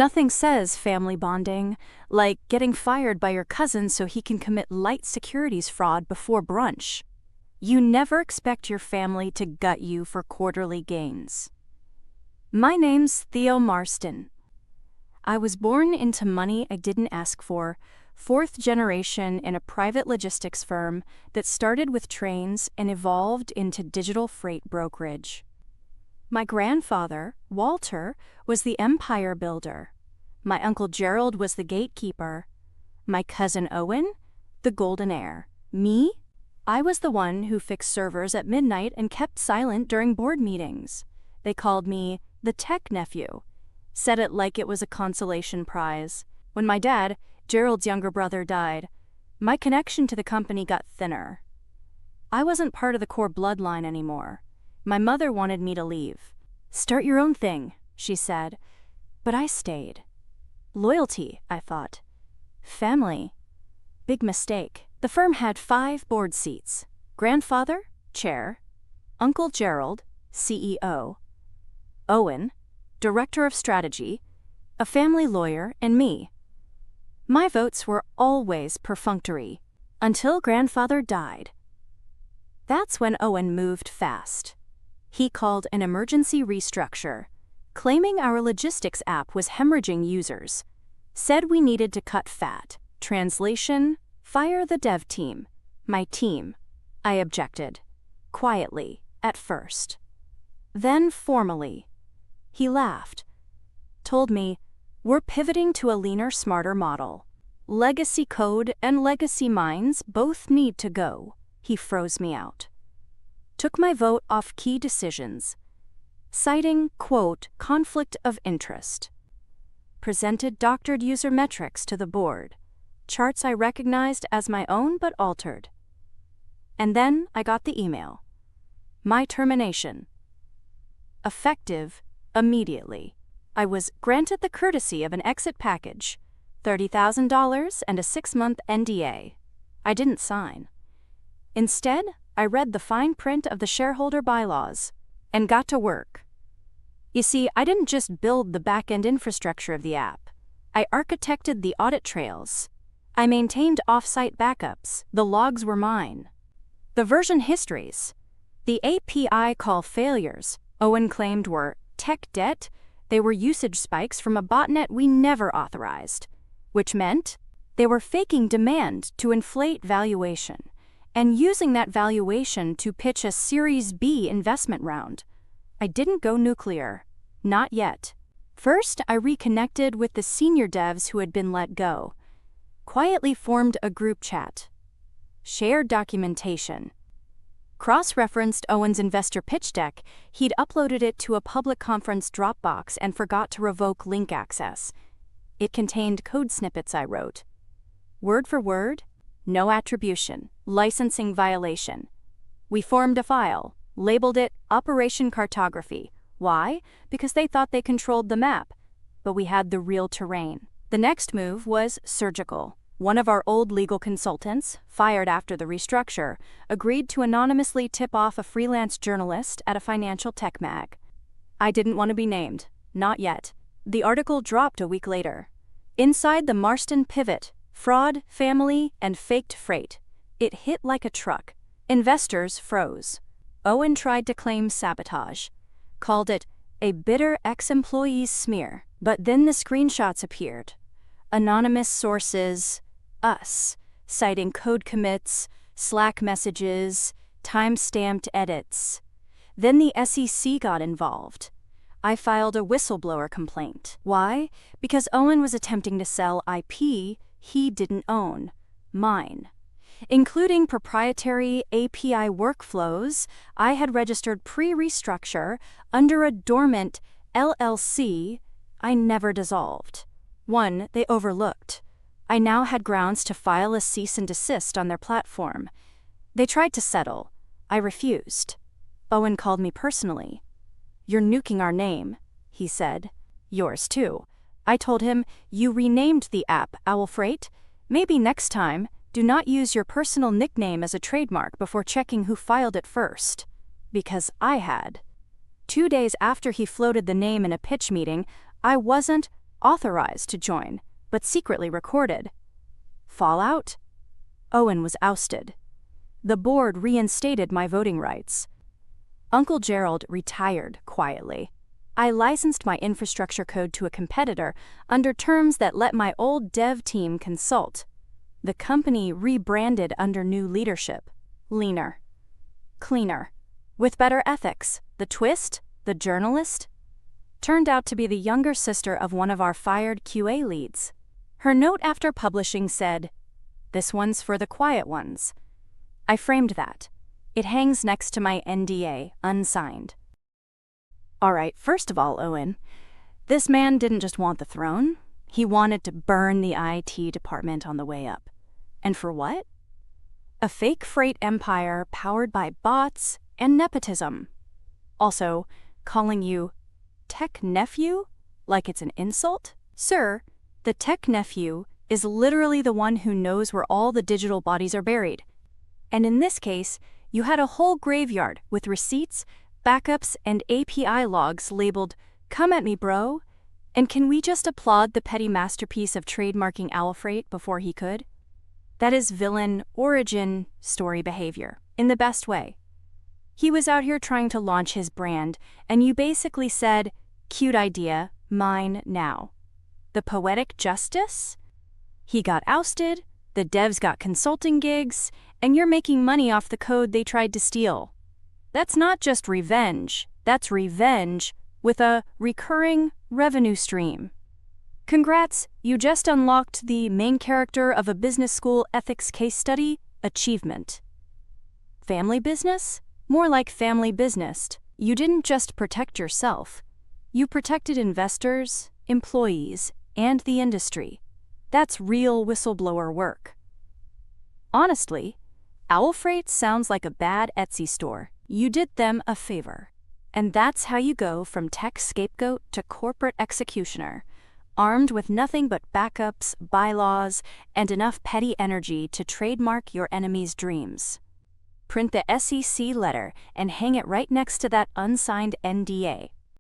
Nothing says family bonding like getting fired by your cousin so he can commit light securities fraud before brunch. You never expect your family to gut you for quarterly gains. My name's Theo Marston. I was born into money I didn't ask for, fourth generation in a private logistics firm that started with trains and evolved into digital freight brokerage. My grandfather, Walter, was the empire builder. My uncle Gerald was the gatekeeper. My cousin Owen, the golden heir. Me? I was the one who fixed servers at midnight and kept silent during board meetings. They called me the tech nephew. Said it like it was a consolation prize. When my dad, Gerald's younger brother, died, my connection to the company got thinner. I wasn't part of the core bloodline anymore. My mother wanted me to leave. Start your own thing, she said, but I stayed. Loyalty, I thought. Family. Big mistake. The firm had 5 board seats. Grandfather, chair. Uncle Gerald, CEO. Owen, director of strategy, a family lawyer, and me. My votes were always perfunctory, until grandfather died. That's when Owen moved fast. He called an emergency restructure, claiming our logistics app was hemorrhaging users. Said we needed to cut fat. Translation, fire the dev team. My team. I objected. Quietly, at first. Then formally. He laughed. Told me, we're pivoting to a leaner, smarter model. Legacy code and legacy minds both need to go. He froze me out. Took my vote off key decisions, citing, quote, conflict of interest. Presented doctored user metrics to the board, charts I recognized as my own but altered. And then I got the email. My termination. Effective immediately. I was granted the courtesy of an exit package, $30,000 and a 6-month NDA. I didn't sign. Instead, I read the fine print of the shareholder bylaws and got to work. You see, I didn't just build the back-end infrastructure of the app. I architected the audit trails. I maintained off-site backups. The logs were mine. The version histories. The API call failures Owen claimed were tech debt. They were usage spikes from a botnet we never authorized, which meant they were faking demand to inflate valuation and using that valuation to pitch a Series B investment round. I didn't go nuclear. Not yet. First, I reconnected with the senior devs who had been let go. Quietly formed a group chat. Shared documentation. Cross-referenced Owen's investor pitch deck. He'd uploaded it to a public conference Dropbox and forgot to revoke link access. It contained code snippets I wrote. Word for word, no attribution, licensing violation. We formed a file, labeled it Operation Cartography. Why? Because they thought they controlled the map, but we had the real terrain. The next move was surgical. One of our old legal consultants, fired after the restructure, agreed to anonymously tip off a freelance journalist at a financial tech mag. I didn't want to be named. Not yet. The article dropped a week later. Inside the Marston pivot, fraud, family, and faked freight. It hit like a truck. Investors froze. Owen tried to claim sabotage. Called it a bitter ex-employee's smear. But then the screenshots appeared. Anonymous sources, us, citing code commits, Slack messages, time-stamped edits. Then the SEC got involved. I filed a whistleblower complaint. Why? Because Owen was attempting to sell IP he didn't own, mine. Including proprietary API workflows I had registered pre-restructure under a dormant LLC I never dissolved. One they overlooked. I now had grounds to file a cease and desist on their platform. They tried to settle. I refused. Owen called me personally. "You're nuking our name," he said. "Yours too." I told him, "You renamed the app Owl Freight. Maybe next time, do not use your personal nickname as a trademark before checking who filed it first." Because I had. 2 days after he floated the name in a pitch meeting, I wasn't authorized to join, but secretly recorded. Fallout? Owen was ousted. The board reinstated my voting rights. Uncle Gerald retired quietly. I licensed my infrastructure code to a competitor under terms that let my old dev team consult. The company rebranded under new leadership. Leaner. Cleaner. With better ethics. The twist? The journalist? Turned out to be the younger sister of one of our fired QA leads. Her note after publishing said, "This one's for the quiet ones." I framed that. It hangs next to my NDA, unsigned. All right, first of all, Owen, this man didn't just want the throne. He wanted to burn the IT department on the way up. And for what? A fake freight empire powered by bots and nepotism. Also, calling you tech nephew like it's an insult? Sir, the tech nephew is literally the one who knows where all the digital bodies are buried. And in this case, you had a whole graveyard with receipts, backups, and API logs labeled, "Come at me, bro." And can we just applaud the petty masterpiece of trademarking owl freight before he could? That is villain origin story behavior, in the best way. He was out here trying to launch his brand, and you basically said, "Cute idea, mine now." The poetic justice? He got ousted, the devs got consulting gigs, and you're making money off the code they tried to steal. That's not just revenge, that's revenge with a recurring revenue stream. Congrats, you just unlocked the main character of a business school ethics case study achievement. Family business? More like family business. You didn't just protect yourself. You protected investors, employees, and the industry. That's real whistleblower work. Honestly, Owl Freight sounds like a bad Etsy store. You did them a favor. And that's how you go from tech scapegoat to corporate executioner, armed with nothing but backups, bylaws, and enough petty energy to trademark your enemy's dreams. Print the SEC letter and hang it right next to that unsigned NDA.